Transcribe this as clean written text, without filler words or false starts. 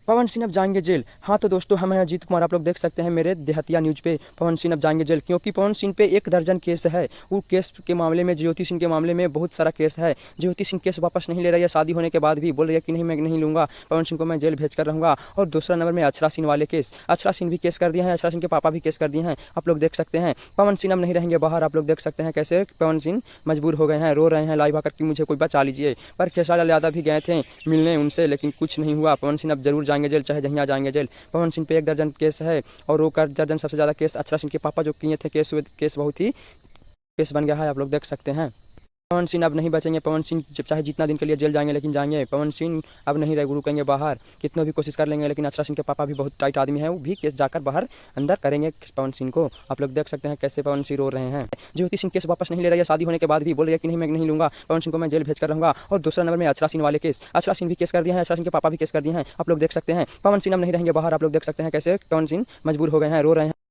पवन सिंह अब जाएंगे जेल। हाँ तो दोस्तों, हम हैं अजीत कुमार। आप लोग देख सकते हैं मेरे देहतिया न्यूज़ पे, पवन सिंह अब जाएंगे जेल, क्योंकि पवन सिंह पे 1 दर्जन केस है। वो केस के मामले में, ज्योति सिंह के मामले में बहुत सारा केस है। ज्योति सिंह केस वापस नहीं ले रही है, शादी होने के बाद भी बोल रही है कि नहीं, मैं नहीं लूँगा, पवन सिंह को मैं जेल भेज कर रहूँगा। और दूसरा नंबर में अक्षरा सिंह वाले केस, अक्षरा सिंह भी केस कर दिए हैं, अक्षरा सिंह के पापा भी केस कर दिए हैं। आप लोग देख सकते हैं पवन सिंह अब नहीं रहेंगे बाहर। आप लोग देख सकते हैं कैसे पवन सिंह मजबूर हो गए हैं, रो रहे हैं लाइव आकर कि मुझे कोई बचा लीजिए। पर खेसारी लाल यादव भी गए थे मिलने उनसे, लेकिन कुछ नहीं हुआ। पवन सिंह अब जरूर जाएंगे जेल, चाहे जहाँ जाएंगे जेल। पवन सिंह पे 1 दर्जन केस है, और वो 1 दर्जन सबसे ज़्यादा केस अक्षरा सिंह के पापा जो किए थे केस बहुत ही केस बन गया है। आप लोग देख सकते हैं पवन सिंह अब नहीं बचेंगे। पवन सिंह चाहे जितना दिन के लिए जेल जाएंगे, लेकिन जाएंगे। पवन सिंह अब नहीं रुकेंगे बाहर, कितना भी कोशिश कर लेंगे, लेकिन अक्षरा सिंह के पापा भी बहुत टाइट आदमी हैं, वो भी केस जाकर बाहर अंदर करेंगे पवन सिंह को। आप लोग देख सकते हैं कैसे पवन सिंह रो रहे हैं। ज्योति सिंह केस वापस नहीं ले रही है, शादी होने के बाद भी बोल रही है कि नहीं, मैं नहीं लूँगा, पवन सिंह को मैं जेल भेज कर रहूँगा। और दूसरा नंबर में अक्षरा सिंह वाले केस, अक्षरा सिंह भी केस कर दिए हैं, अक्षरा सिंह के पापा भी केस कर दिए हैं। आप लोग देख सकते हैं पवन सिंह अब नहीं रहेंगे बाहर। आप लोग देख सकते हैं कैसे पवन सिंह मजबूर हो गए हैं, रो रहे हैं।